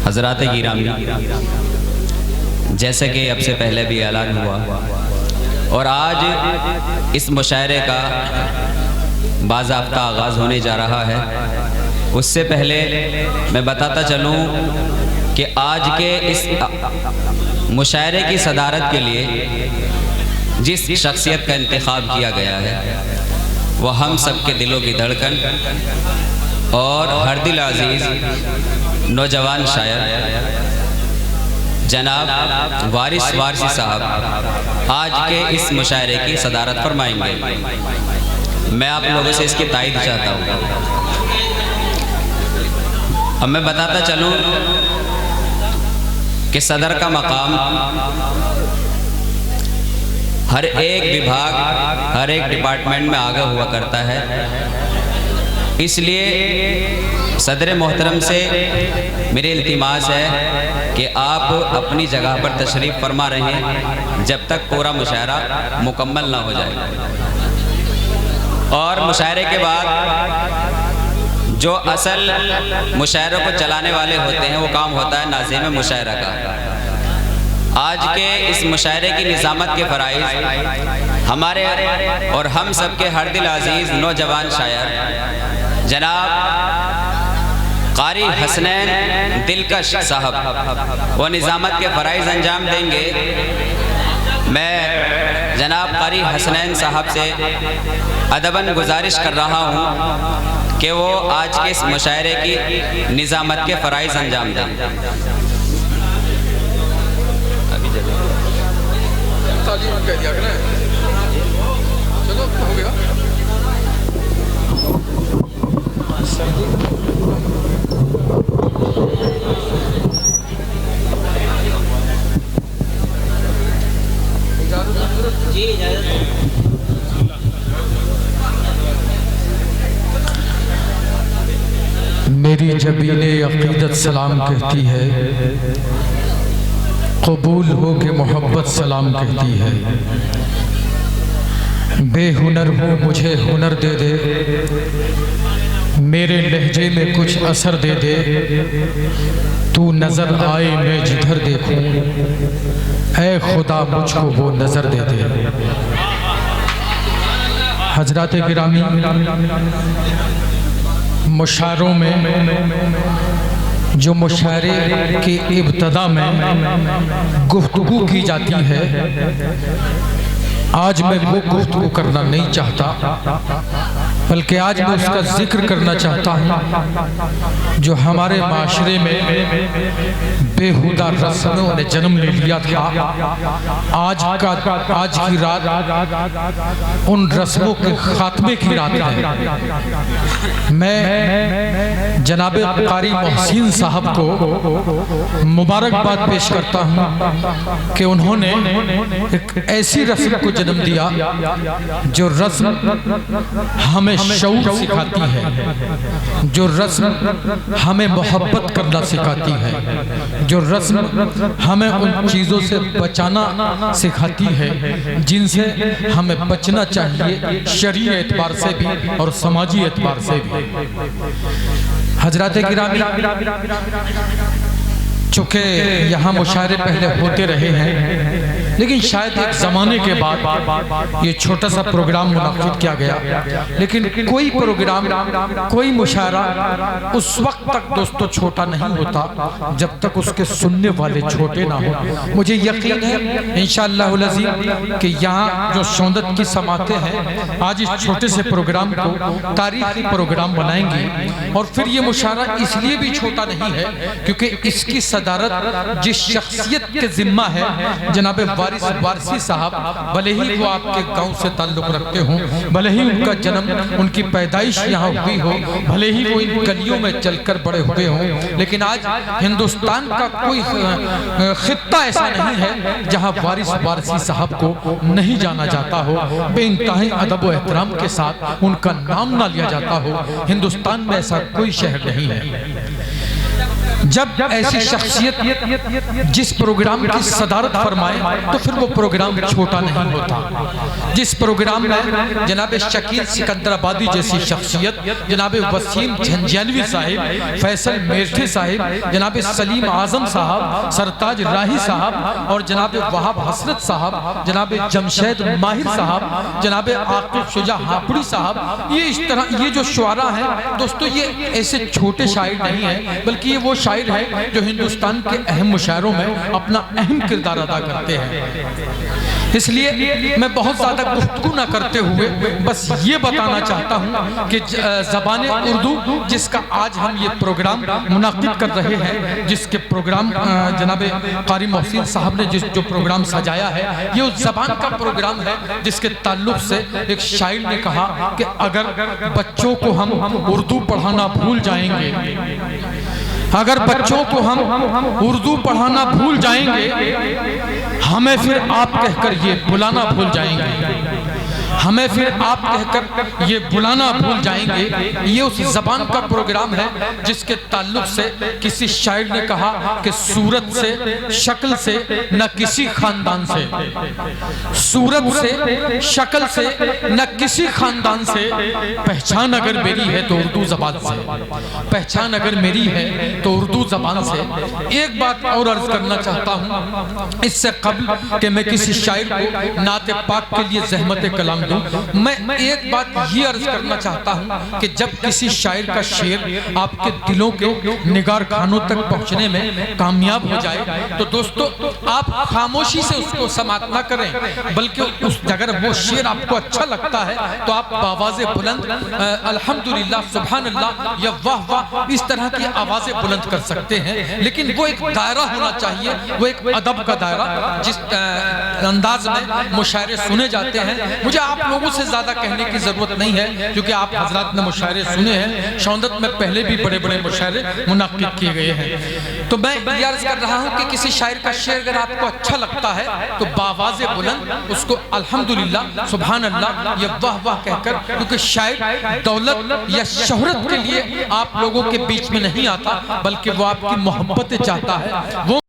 हज़रात गिरामी, जैसे कि अब से पहले भी ऐलान हुआ और आज इस मुशायरे का बाज़ाब्ता आगाज़ होने जा रहा है, उससे पहले मैं बताता चलूँ कि आज के इस मुशायरे की सदारत के लिए जिस शख्सियत का इंतखाब किया गया है वो हम सब के दिलों की धड़कन और हर दिल अजीज़ नौजवान शायर जनाब वारिस वारसी साहब आज के इस मुशायरे की सदारत फरमाएंगे। मैं आप लोगों से इसकी तायद चाहता हूँ। अब मैं बताता चलूँ कि सदर का मकाम हर एक विभाग, हर एक डिपार्टमेंट में आगे हुआ करता है, इसलिए सदर मोहतरम से मेरी इल्तिमास है कि आप अपनी जगह पर तशरीफ़ फरमा रहें जब तक पूरा मुशायरा मुकम्मल ना हो जाए। और मुशायरे के बाद जो असल मुशायरों को चलाने वाले होते हैं वो काम होता है नाज़िम मुशायरा का। आज के इस मुशायरे की निज़ामत के फ़राइज़ हमारे और हम सब के हर दिल अजीज़ नौजवान शायर जनाब कारी हसनैन दिलकश साहब वो निज़ामत के फ़राइज़ अंजाम देंगे। मैं जनाब कारी हसनैन साहब से अदबन गुजारिश कर रहा हूँ कि वो आज के इस मुशायरे की निज़ामत के फ़राइज़ अंजाम दें। चलो हो गया। जी इजाज़त। मेरी जबीने अक़ीदत सलाम कहती है, कबूल हो के मोहब्बत सलाम कहती है। बेहुनर हूँ मुझे हुनर दे दे, मेरे लहजे में कुछ असर दे दे, तू नज़र आए मैं जिधर देखूं, ऐ खुदा मुझको वो नज़र दे दे। हज़रात गिरामी, मुशायरों में जो मुशायरे की इब्तदा में गुफ्तगू की जाती है, आज मैं वो गुफ्तगू करना नहीं चाहता, बल्कि आज मैं उसका जिक्र करना चाहता हूँ जो हमारे माशरे में बेहुदा रस्मों ने जन्म ले लिया था। आज की रात उन रस्मों के खात्मे की रात है। मैं जनाब कारी मोहसिन साहब को मुबारकबाद पेश करता हूँ कि उन्होंने एक ऐसी रस्म को जन्म दिया जो रस्म हमें शऊर सिखाती है, जो रस्म हमें मोहब्बत करना सिखाती है, जो रस्म हमें उन चीज़ों से बचाना सिखाती है जिनसे हमें बचना चाहिए, शरीय एतबार से भी और समाजी एतबार से भी। हज़रात गिरामी, चूँकि यहाँ मुशायरे पहले होते रहे हैं, लेकिन शायद एक ज़माने के बाद ये छोटा सा प्रोग्राम मुनाक़िद किया गया, लेकिन कोई प्रोग्राम, कोई मुशायरा उस वक्त तक दोस्तों छोटा नहीं होता जब तक उसके सुनने वाले छोटे ना हो। मुझे यकीन है इंशाअल्लाह अज़ीज़ कि यहाँ जो शौंदत की समातें हैं आज इस छोटे से प्रोग्राम को तारीख़ी प्रोग्राम बनाएंगी। और फिर ये मुशायरा इसलिए भी छोटा नहीं है क्योंकि इसकी सदारत जिस शख्सियत के जिम्मा है, जनाब वारिस वारसी साहब, भले ही वो आपके गांव से ताल्लुक़ रखते हों, भले ही उनका जन्म, उनकी पैदाइश यहाँ हुई हो, भले ही वो इन गलियों में चलकर बड़े हुए हों, लेकिन आज हिंदुस्तान का कोई खित्ता ऐसा नहीं है जहाँ वारिस वारसी साहब को नहीं जाना जाता हो, बेइंतहा अदब व एहतराम के साथ उनका नाम ना लिया जाता हो। हिंदुस्तान में ऐसा कोई शहर नहीं है। जब ऐसी शख्सियत जिस प्रोग्राम की सदारत फरमाए तो फिर वो प्रोग्राम छोटा नहीं होता। जिस प्रोग्राम में जनाब शकील सिकंदराबादी जैसी शख्सियत, जनाब वसीम झंझानवी साहिब, फैसल मेरठे साहिब, जनाब सलीम आजम साहब, सरताज राही साहब और जनाब वहाब हसरत साहब, जनाब जमशेद माहिर साहब, जनाब आकिब शुजा हापुड़ी साहब, ये इस तरह ये जो शुआरा हैं दोस्तों, ये ऐसे छोटे शायर नहीं हैं, बल्कि ये वो शायर है जो हिंदुस्तान के अहम मुशायरों में अपना अहम किरदार अदा करते हैं। इसलिए मैं बहुत ज़्यादा गुफ्तगू ना करते हुए बस ये बताना चाहता हूँ कि ज़बान उर्दू जिसका आज हम ये प्रोग्राम मुनाकिद कर रहे हैं, जिसके प्रोग्राम जनाब कारी मोहसिन साहब ने जो प्रोग्राम सजाया है, ये उस ज़बान का प्रोग्राम है जिसके ताल्लुक़ से एक शायर ने कहा कि अगर बच्चों को हम उर्दू पढ़ाना भूल जाएंगे, अगर बच्चों को हम उर्दू पढ़ाना भूल जाएंगे, हमें फिर आप कहकर ये बुलाना भूल जाएंगे, हमें फिर आप कहकर ये बुलाना भूल जाएंगे। ये उस ज़बान का प्रोग्राम है जिसके ताल्लुक़ से किसी शायर ने कहा कि सूरत से शक्ल से न किसी खानदान से, सूरत से शक्ल से न किसी खानदान से, पहचान अगर मेरी है तो उर्दू ज़बान से, पहचान अगर मेरी है तो उर्दू ज़बान से। एक बात और अर्ज़ करना चाहता हूँ इससे कबल कि मैं किसी शायर को नाते पाक के लिए ज़हमत कलाम दूं, मैं एक बात ये अर्ज करना चाहता हूँ कि जब किसी शायर का शेर आपके दिलों के निगार खानों तक पहुँचने में कामयाब हो जाए तो दोस्तों आप खामोशी से उसको समाप्त ना करें, बल्कि उस अगर वो शेर आपको अच्छा लगता है तो आप आवाज़ बुलंद अल्हम्दुलिल्लाह, सुभान अल्लाह या वाह वाह इस तरह की आवाज़ें बुलंद कर सकते हैं। लेकिन वो एक दायरा होना चाहिए, वो एक अदब का दायरा जिस अंदाज में मुशायरे सुने जाते हैं। मुझे आप लोगों से ज्यादा कहने की जरूरत नहीं है क्योंकि आप हजरात ने मुशायरे सुने हैं। शौंदत में पहले भी बड़े बड़े मुशायरे मुनाकिद किए गए हैं। तो मैं ये अर्ज कर रहा हूँ कि किसी शायर का शेर अगर आपको अच्छा लगता है तो बावाज़े बुलंद उसको अल्हम्दुलिल्लाह, सुभान अल्लाह या वाह वाह कहकर, क्योंकि शायर दौलत या शोहरत के लिए आप लोगों के बीच में नहीं आता, बल्कि वो आपकी मोहब्बत चाहता है। वो